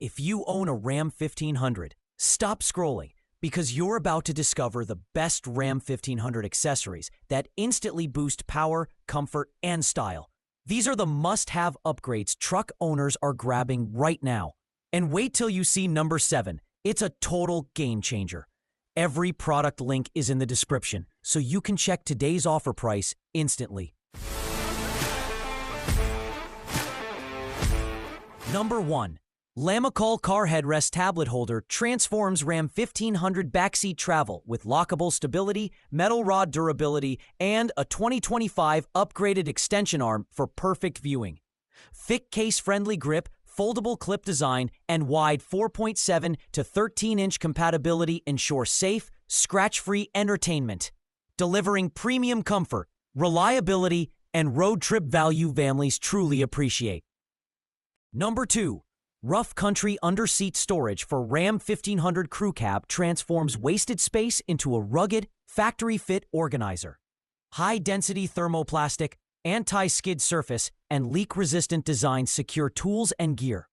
If you own a Ram 1500, stop scrolling because you're about to discover the best Ram 1500 accessories that instantly boost power, comfort, and style. These are the must-have upgrades truck owners are grabbing right now. And wait till you see number 7. It's a total game changer. Every product link is in the description, so you can check today's offer price instantly. Number 1. Lamicall Car Headrest Tablet Holder transforms Ram 1500 backseat travel with lockable stability, metal rod durability, and a 2025 upgraded extension arm for perfect viewing. Thick case-friendly grip, foldable clip design, and wide 4.7 to 13-inch compatibility ensure safe, scratch-free entertainment, delivering premium comfort, reliability, and road trip value families truly appreciate. Number 2. Rough Country Underseat Storage for Ram 1500 Crew Cab transforms wasted space into a rugged, factory-fit organizer. High-density thermoplastic, anti-skid surface, and leak-resistant design secure tools and gear.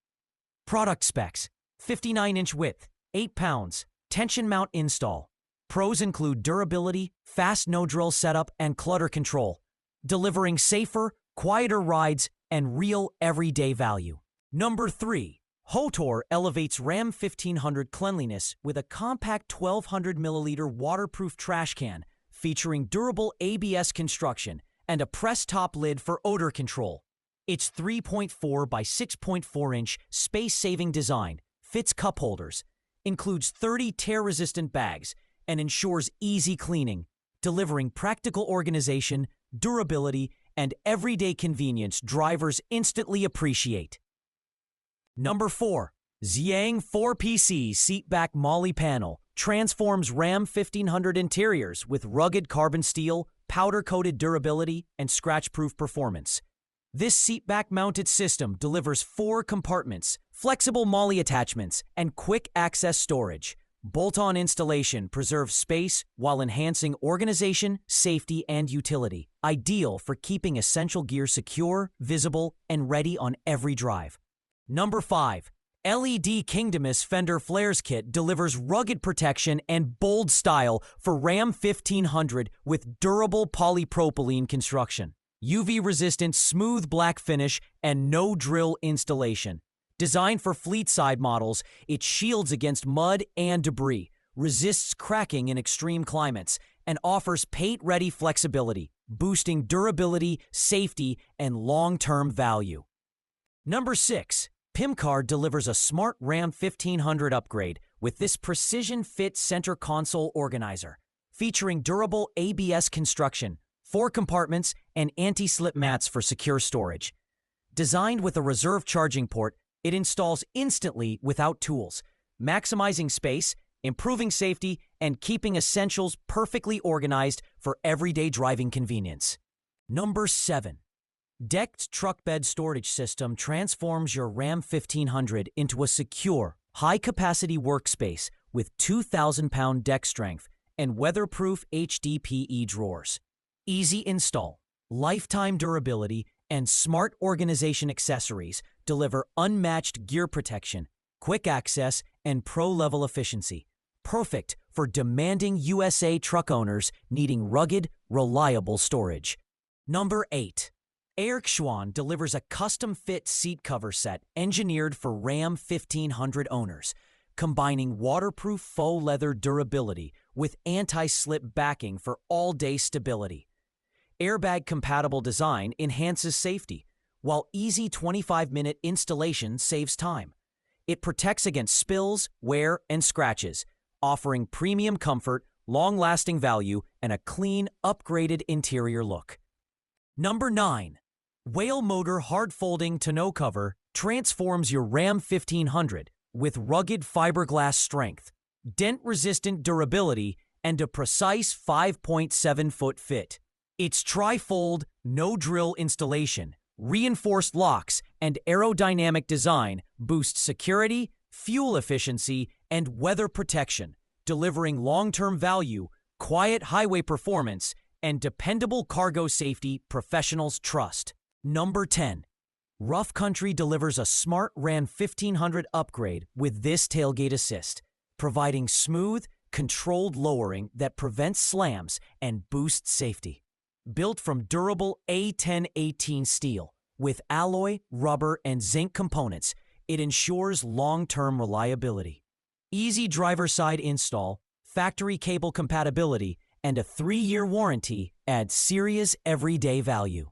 Product specs: 59-inch width, 8 pounds, tension mount install. Pros include durability, fast no-drill setup, and clutter control, delivering safer, quieter rides and real everyday value. Number 3. HOTOR elevates Ram 1500 cleanliness with a compact 1200 milliliter waterproof trash can featuring durable ABS construction and a press-top lid for odor control. Its 3.4 by 6.4 inch space-saving design fits cup holders, includes 30 tear-resistant bags, and ensures easy cleaning, delivering practical organization, durability, and everyday convenience drivers instantly appreciate. Number 4. SZYANG 4PC Seatback Molle Panel transforms Ram 1500 interiors with rugged carbon steel, powder-coated durability, and scratch-proof performance. This seatback-mounted system delivers 4 compartments, flexible Molle attachments, and quick access storage. Bolt-on installation preserves space while enhancing organization, safety, and utility, ideal for keeping essential gear secure, visible, and ready on every drive. Number 5. LEDKINGDOMUS Fender Flares Kit delivers rugged protection and bold style for Ram 1500 with durable polypropylene construction, UV-resistant smooth black finish, and no-drill installation. Designed for fleet-side models, it shields against mud and debris, resists cracking in extreme climates, and offers paint-ready flexibility, boosting durability, safety, and long-term value. Number 6. PIMCAR delivers a smart Ram 1500 upgrade with this precision-fit center console organizer, featuring durable ABS construction, 4 compartments, and anti-slip mats for secure storage. Designed with a reserve charging port, it installs instantly without tools, maximizing space, improving safety, and keeping essentials perfectly organized for everyday driving convenience. Number 7. Decked truck bed storage system transforms your Ram 1500 into a secure, high-capacity workspace with 2,000-pound deck strength and weatherproof HDPE drawers. Easy install, lifetime durability, and smart organization accessories deliver unmatched gear protection, quick access, and pro-level efficiency. Perfect for demanding USA truck owners needing rugged, reliable storage. Number 8. Aierxuan delivers a custom-fit seat cover set engineered for Ram 1500 owners, combining waterproof faux leather durability with anti-slip backing for all-day stability. Airbag-compatible design enhances safety, while easy 25-minute installation saves time. It protects against spills, wear, and scratches, offering premium comfort, long-lasting value, and a clean, upgraded interior look. Number 9. WHALEMOTOR hard-folding tonneau cover transforms your Ram 1500 with rugged fiberglass strength, dent-resistant durability, and a precise 5.7-foot fit. Its tri-fold, no-drill installation, reinforced locks, and aerodynamic design boost security, fuel efficiency, and weather protection, delivering long-term value, quiet highway performance, and dependable cargo safety professionals trust. Number 10. Rough Country delivers a smart Ram 1500 upgrade with this tailgate assist, providing smooth, controlled lowering that prevents slams and boosts safety. Built from durable A1018 steel, with alloy, rubber, and zinc components, it ensures long-term reliability. Easy driver-side install, factory cable compatibility, and a 3-year warranty add serious everyday value.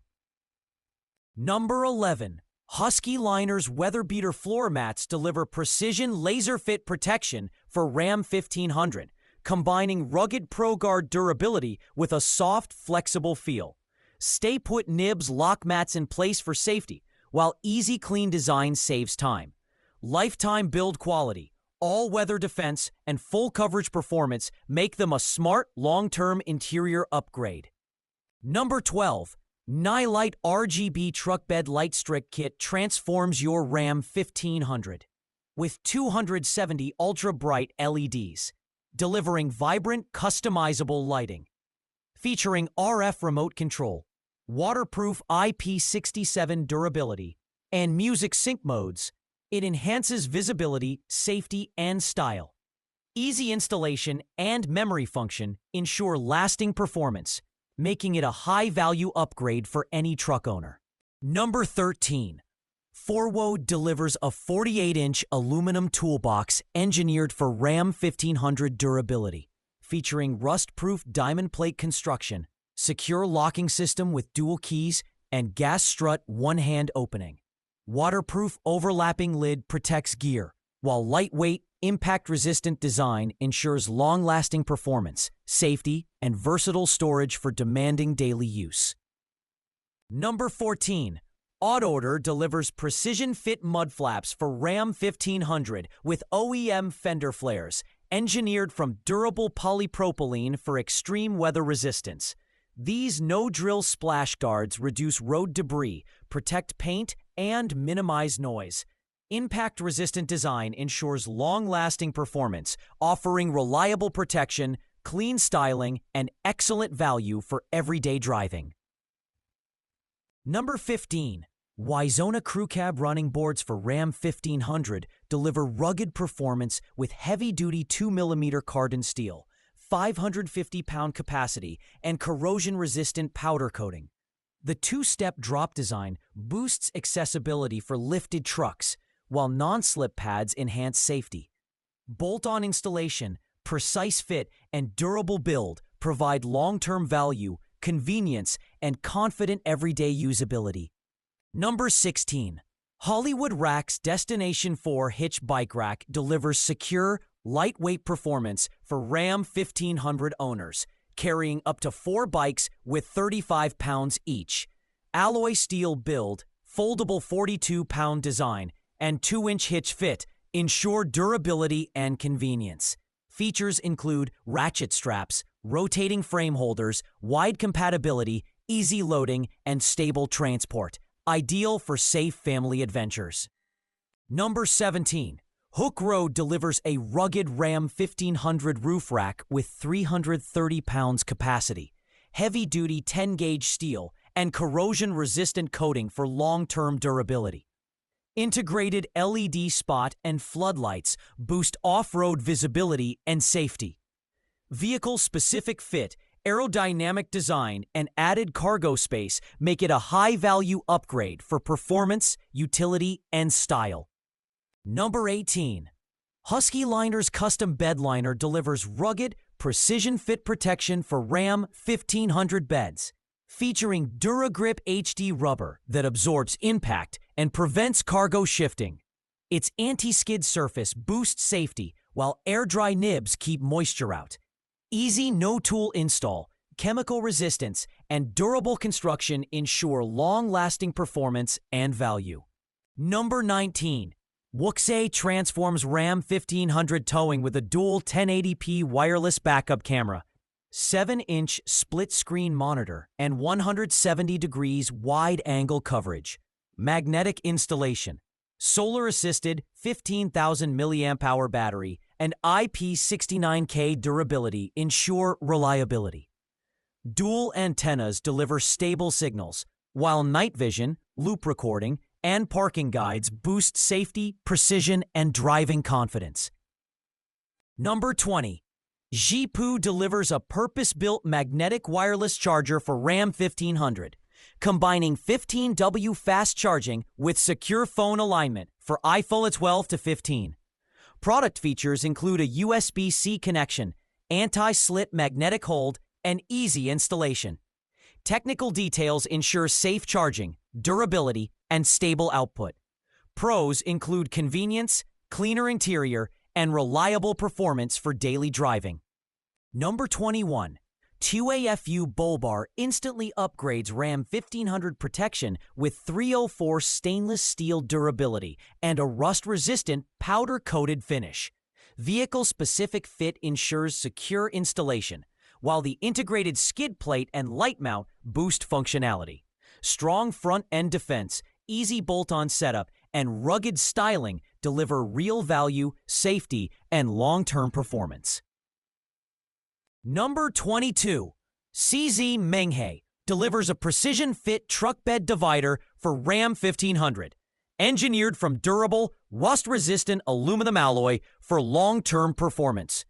Number 11. Husky Liner's Weatherbeater floor mats deliver precision laser fit protection for Ram 1500, combining rugged ProGuard durability with a soft, flexible feel. Stay-put nibs lock mats in place for safety, while easy clean design saves time. Lifetime build quality, all-weather defense, and full coverage performance make them a smart, long-term interior upgrade. Number 12. Nilight RGB Truck Bed Light Strict Kit transforms your Ram 1500 with 270 ultra-bright LEDs, delivering vibrant, customizable lighting. Featuring RF remote control, waterproof IP67 durability, and music sync modes, it enhances visibility, safety, and style. Easy installation and memory function ensure lasting performance, making it a high-value upgrade for any truck owner. Number 13. FORWODE delivers a 48-inch aluminum toolbox engineered for Ram 1500 durability, featuring rust-proof diamond plate construction, secure locking system with dual keys, and gas strut one-hand opening. Waterproof overlapping lid protects gear, while lightweight, impact-resistant design ensures long-lasting performance, safety, and versatile storage for demanding daily use. Number 14. Autorder delivers precision-fit mud flaps for Ram 1500 with OEM fender flares, engineered from durable polypropylene for extreme weather resistance. These no-drill splash guards reduce road debris, protect paint, and minimize noise. Impact-resistant design ensures long-lasting performance, offering reliable protection, clean styling, and excellent value for everyday driving. Number 15. YZONA Crew Cab running boards for Ram 1500 deliver rugged performance with heavy-duty 2mm carbon steel, 550-pound capacity, and corrosion-resistant powder coating. The two-step drop design boosts accessibility for lifted trucks, while non-slip pads enhance safety. Bolt-on installation, precise fit, and durable build provide long-term value, convenience, and confident everyday usability. Number 16. Hollywood Rack's Destination 4 Hitch bike rack delivers secure, lightweight performance for Ram 1500 owners, carrying up to 4 bikes with 35 pounds each. Alloy steel build, foldable 42-pound design, and 2-inch hitch fit ensure durability and convenience. Features include ratchet straps, rotating frame holders, wide compatibility, easy loading, and stable transport, ideal for safe family adventures. Number 17. Hooke Road delivers a rugged Ram 1500 roof rack with 330 pounds capacity, heavy-duty 10-gauge steel, and corrosion-resistant coating for long-term durability. Integrated LED spot and floodlights boost off-road visibility and safety. Vehicle-specific fit, aerodynamic design, and added cargo space make it a high-value upgrade for performance, utility, and style. Number 18. Husky Liner's custom bed liner delivers rugged, precision-fit protection for Ram 1500 beds, featuring DuraGrip HD rubber that absorbs impact and prevents cargo shifting. Its anti-skid surface boosts safety, while air-dry nibs keep moisture out. Easy no-tool install, chemical resistance, and durable construction ensure long-lasting performance and value. Number 19. Wkzay transforms Ram 1500 towing with a dual 1080p wireless backup camera, 7-inch split-screen monitor, and 170 degrees wide-angle coverage. Magnetic installation, solar-assisted 15,000 mAh battery, and IP69K durability ensure reliability. Dual antennas deliver stable signals, while night vision, loop recording, and parking guides boost safety, precision, and driving confidence. Number 20. Xipoo delivers a purpose-built magnetic wireless charger for Ram 1500, combining 15W fast charging with secure phone alignment for iPhone 12 to 15. Product features include a USB-C connection, anti-slit magnetic hold, and easy installation. Technical details ensure safe charging, durability, and stable output. Pros include convenience, cleaner interior, and reliable performance for daily driving. Number 21. KUAFU Bull Bar instantly upgrades Ram 1500 protection with 304 stainless steel durability and a rust-resistant powder-coated finish. Vehicle-specific fit ensures secure installation, while the integrated skid plate and light mount boost functionality. Strong front-end defense, easy bolt-on setup, and rugged styling deliver real value, safety, and long-term performance. Number 22. SZYANG delivers a precision-fit truck bed divider for Ram 1500, engineered from durable, rust-resistant aluminum alloy for long-term performance.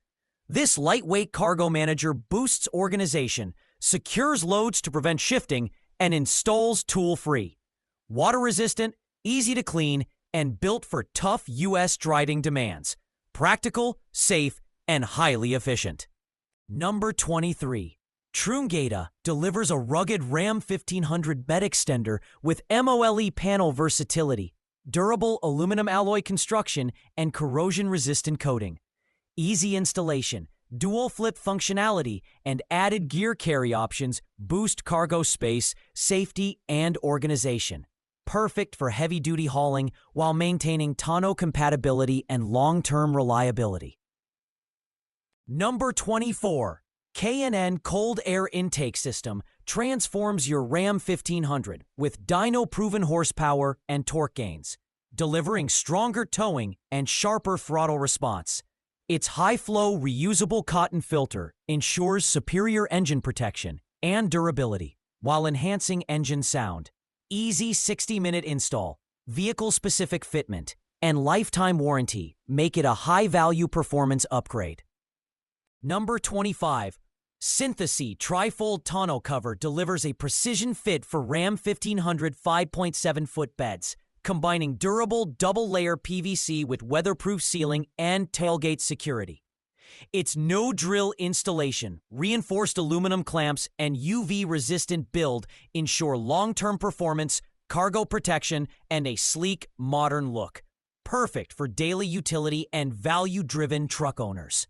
This lightweight cargo manager boosts organization, secures loads to prevent shifting, and installs tool-free. Water-resistant, easy to clean, and built for tough U.S. driving demands. Practical, safe, and highly efficient. Number 23. Tailgate delivers a rugged Ram 1500 bed extender with MOLE panel versatility, durable aluminum alloy construction, and corrosion-resistant coating. Easy installation, dual flip functionality, and added gear carry options boost cargo space, safety, and organization. Perfect for heavy-duty hauling while maintaining tonneau compatibility and long-term reliability. Number 24. K&N Cold Air Intake System transforms your Ram 1500 with dyno-proven horsepower and torque gains, delivering stronger towing and sharper throttle response. Its high-flow reusable cotton filter ensures superior engine protection and durability while enhancing engine sound. Easy 60-minute install, vehicle-specific fitment, and lifetime warranty make it a high-value performance upgrade. Number 25. SZYANG Trifold Tonneau Cover delivers a precision fit for Ram 1500 5.7-foot beds, combining durable double-layer PVC with weatherproof sealing and tailgate security. Its no-drill installation, reinforced aluminum clamps, and UV-resistant build ensure long-term performance, cargo protection, and a sleek, modern look. Perfect for daily utility and value-driven truck owners.